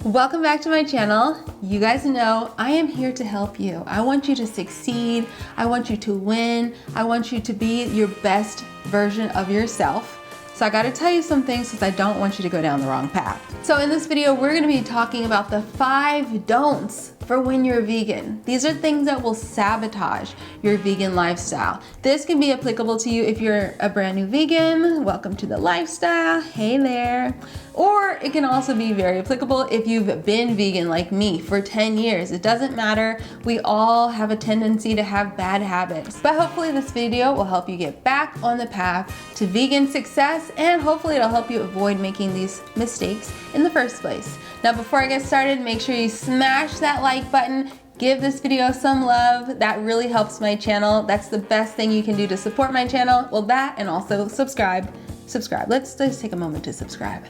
Welcome back to my channel. You guys know I am here to help you. I want you to succeed. I want you to win. I want you to be your best version of yourself. So I gotta tell you some things because I don't want you to go down the wrong path. So in this video, we're gonna be talking about the 5 don'ts for when you're vegan. These are things that will sabotage your vegan lifestyle. This can be applicable to you if you're a brand new vegan. Welcome to the lifestyle. Hey there. Or it can also be very applicable if you've been vegan like me for 10 years. It doesn't matter. We all have a tendency to have bad habits. But hopefully this video will help you get back on the path to vegan success, and hopefully it'll help you avoid making these mistakes in the first place. Now before I get started, make sure you smash that like button. Give this video some love. That really helps my channel. That's the best thing you can do to support my channel. Well, that and also subscribe. Let's just take a moment to subscribe.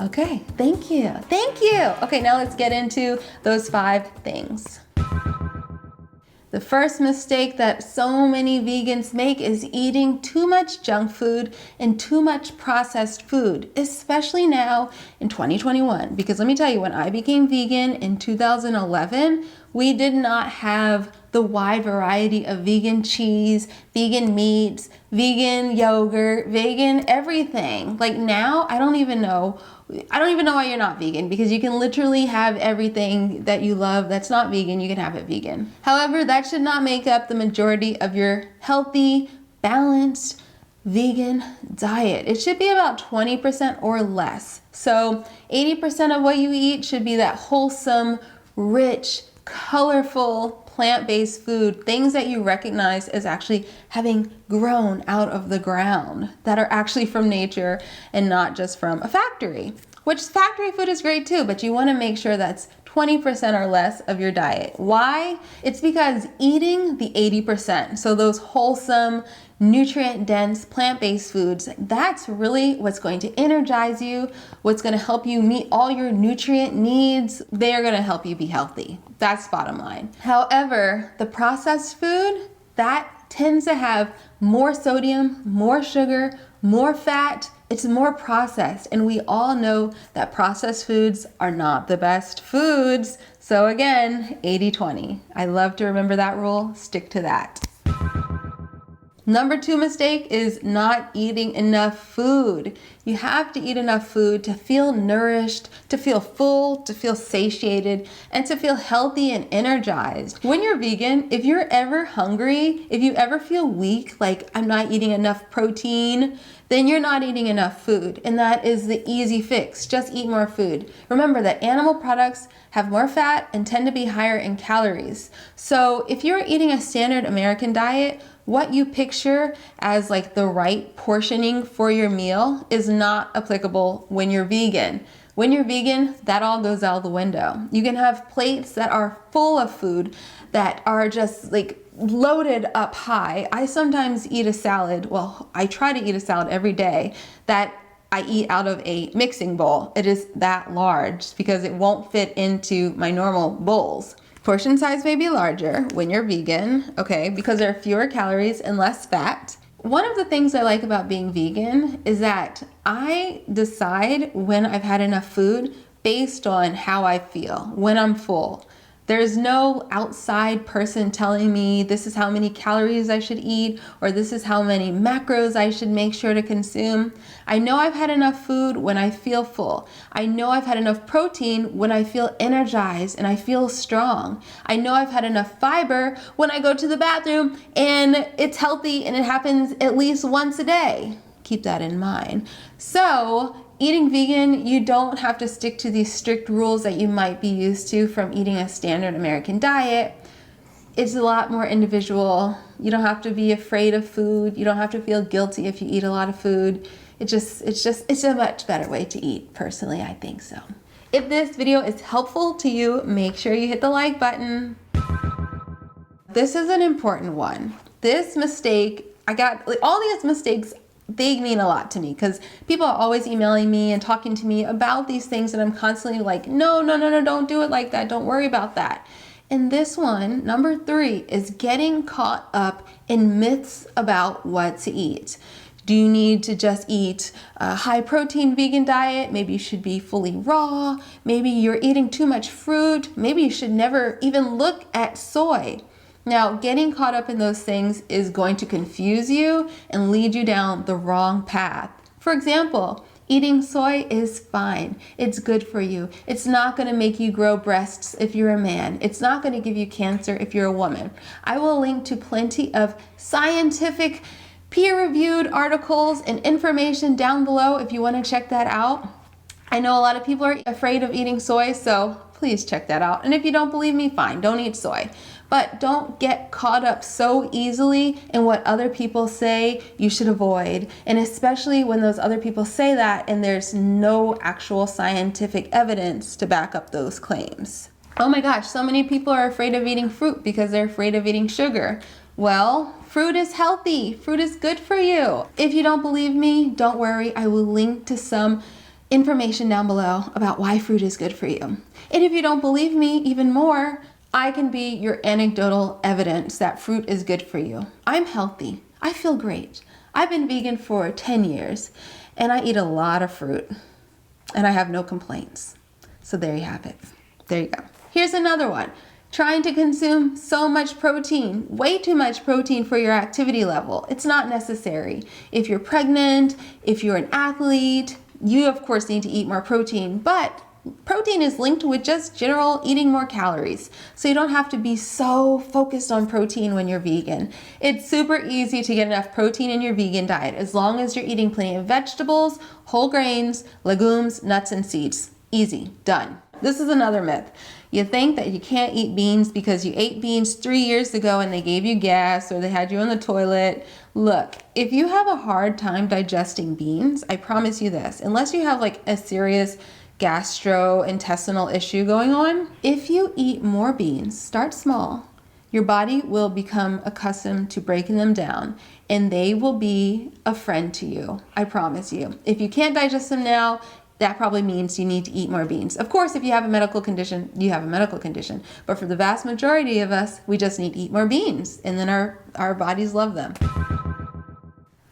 Okay, thank you. Okay, now let's get into those 5 things. The first mistake that so many vegans make is eating too much junk food and too much processed food, especially now in 2021. Because let me tell you, when I became vegan in 2011, we did not have the wide variety of vegan cheese, vegan meats, vegan yogurt, vegan everything. Like now, I don't even know why you're not vegan, because you can literally have everything that you love that's not vegan, you can have it vegan. However, that should not make up the majority of your healthy, balanced vegan diet. It should be about 20% or less. So 80% of what you eat should be that wholesome, rich, colorful, plant-based food, things that you recognize as actually having grown out of the ground, that are actually from nature and not just from a factory. Which factory food is great too, but you want to make sure that's 20% or less of your diet. Why? It's because eating the 80%, so those wholesome, nutrient-dense, plant-based foods, that's really what's going to energize you, what's going to help you meet all your nutrient needs. They are going to help you be healthy. That's bottom line. However, the processed food, that tends to have more sodium, more sugar, more fat. It's more processed, and we all know that processed foods are not the best foods. So again, 80-20. I love to remember that rule. Stick to that. Number 2 mistake is not eating enough food. You have to eat enough food to feel nourished, to feel full, to feel satiated, and to feel healthy and energized. When you're vegan, if you're ever hungry, if you ever feel weak, like I'm not eating enough protein, then you're not eating enough food. And that is the easy fix. Just eat more food. Remember that animal products have more fat and tend to be higher in calories. So if you're eating a standard American diet, what you picture as like the right portioning for your meal is not applicable when you're vegan. When you're vegan, that all goes out the window. You can have plates that are full of food that are just like loaded up high. I sometimes eat a salad. Well, I try to eat a salad every day that I eat out of a mixing bowl. It is that large because it won't fit into my normal bowls. Portion size may be larger when you're vegan, okay, because there are fewer calories and less fat. One of the things I like about being vegan is that I decide when I've had enough food based on how I feel, when I'm full. There's no outside person telling me this is how many calories I should eat or this is how many macros I should make sure to consume. I know I've had enough food when I feel full. I know I've had enough protein when I feel energized and I feel strong. I know I've had enough fiber when I go to the bathroom and it's healthy and it happens at least once a day. Keep that in mind. So, eating vegan, you don't have to stick to these strict rules that you might be used to from eating a standard American diet. It's a lot more individual. You don't have to be afraid of food. You don't have to feel guilty if you eat a lot of food. It's a much better way to eat. Personally, I think so. If this video is helpful to you, make sure you hit the like button. This is an important one. This mistake, all these mistakes, they mean a lot to me because people are always emailing me and talking to me about these things, and I'm constantly like, no, don't do it like that. Don't worry about that. And this one, number 3, is getting caught up in myths about what to eat. Do you need to just eat a high protein vegan diet? Maybe you should be fully raw. Maybe you're eating too much fruit. Maybe you should never even look at soy. Now, getting caught up in those things is going to confuse you and lead you down the wrong path. For example, eating soy is fine. It's good for you. It's not going to make you grow breasts if you're a man. It's not going to give you cancer if you're a woman. I will link to plenty of scientific, peer-reviewed articles and information down below if you want to check that out. I know a lot of people are afraid of eating soy, so please check that out. And if you don't believe me, fine, don't eat soy. But don't get caught up so easily in what other people say you should avoid. And especially when those other people say that and there's no actual scientific evidence to back up those claims. Oh my gosh, so many people are afraid of eating fruit because they're afraid of eating sugar. Well, fruit is healthy. Fruit is good for you. If you don't believe me, don't worry. I will link to some information down below about why fruit is good for you. And if you don't believe me even more, I can be your anecdotal evidence that fruit is good for you. I'm healthy. I feel great. I've been vegan for 10 years and I eat a lot of fruit and I have no complaints. So there you have it. There you go. Here's another one. Trying to consume so much protein, way too much protein for your activity level. It's not necessary. If you're pregnant, if you're an athlete, you of course need to eat more protein, but protein is linked with just general eating more calories. So you don't have to be so focused on protein when you're vegan. It's super easy to get enough protein in your vegan diet as long as you're eating plenty of vegetables, whole grains, legumes, nuts, and seeds. Easy, done. This is another myth. You think that you can't eat beans because you ate beans 3 years ago and they gave you gas or they had you on the toilet. Look, if you have a hard time digesting beans, I promise you this, unless you have like a serious gastrointestinal issue going on, if you eat more beans, start small, your body will become accustomed to breaking them down and they will be a friend to you. I promise you. If you can't digest them now, that probably means you need to eat more beans. Of course, if you have a medical condition, you have a medical condition. But for the vast majority of us, we just need to eat more beans and then our bodies love them.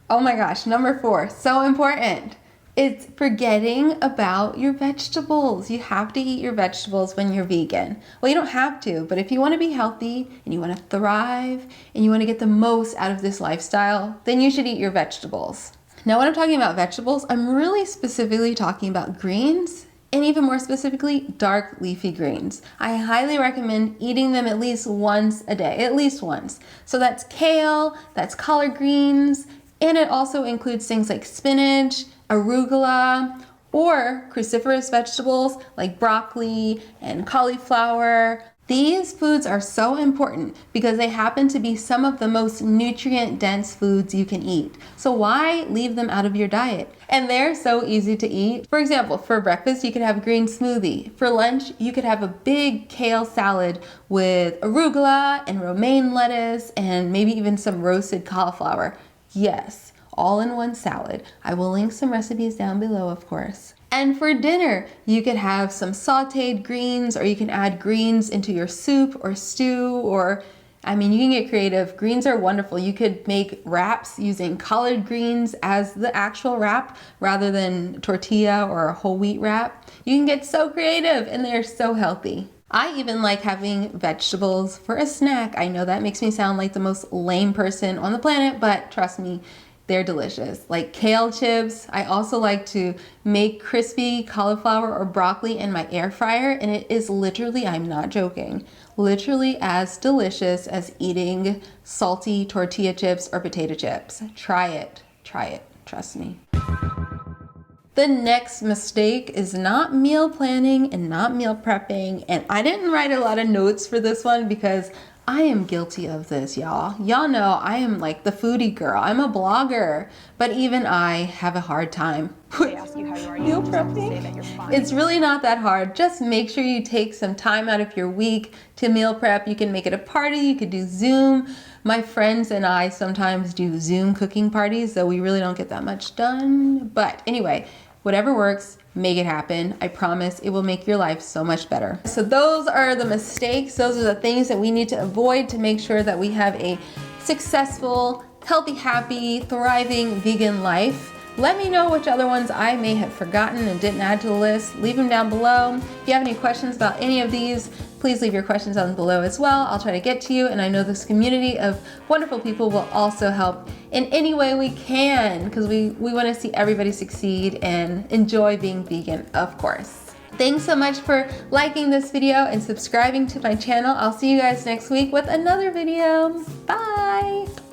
Oh my gosh, number 4, so important. It's forgetting about your vegetables. You have to eat your vegetables when you're vegan. Well, you don't have to, but if you want to be healthy and you want to thrive and you want to get the most out of this lifestyle, then you should eat your vegetables. Now, when I'm talking about vegetables, I'm really specifically talking about greens and even more specifically, dark leafy greens. I highly recommend eating them at least once a day, at least once. So that's kale, that's collard greens, and it also includes things like spinach, arugula, or cruciferous vegetables like broccoli and cauliflower. These foods are so important because they happen to be some of the most nutrient-dense foods you can eat. So why leave them out of your diet? And they're so easy to eat. For example, for breakfast, you could have a green smoothie. For lunch, you could have a big kale salad with arugula and romaine lettuce and maybe even some roasted cauliflower. Yes, all in one salad. I will link some recipes down below, of course. And for dinner, you could have some sauteed greens, or you can add greens into your soup or stew, or I mean, you can get creative. Greens are wonderful. You could make wraps using collard greens as the actual wrap rather than tortilla or a whole wheat wrap. You can get so creative and they're so healthy. I even like having vegetables for a snack. I know that makes me sound like the most lame person on the planet, but trust me, they're delicious. Like kale chips. I also like to make crispy cauliflower or broccoli in my air fryer, and it is literally, I'm not joking, literally as delicious as eating salty tortilla chips or potato chips. Try it, trust me. The next mistake is not meal planning and not meal prepping, and I didn't write a lot of notes for this one because I am guilty of this, y'all. Y'all know I am like the foodie girl. I'm a blogger, but even I have a hard time with meal prepping. It's really not that hard. Just make sure you take some time out of your week to meal prep. You can make it a party. You could do Zoom. My friends and I sometimes do Zoom cooking parties, though we really don't get that much done. But anyway, whatever works, make it happen. I promise it will make your life so much better. So those are the mistakes. Those are the things that we need to avoid to make sure that we have a successful, healthy, happy, thriving vegan life. Let me know which other ones I may have forgotten and didn't add to the list. Leave them down below. If you have any questions about any of these, please leave your questions down below as well. I'll try to get to you, and I know this community of wonderful people will also help in any way we can, because we want to see everybody succeed and enjoy being vegan, of course. Thanks so much for liking this video and subscribing to my channel. I'll see you guys next week with another video. Bye!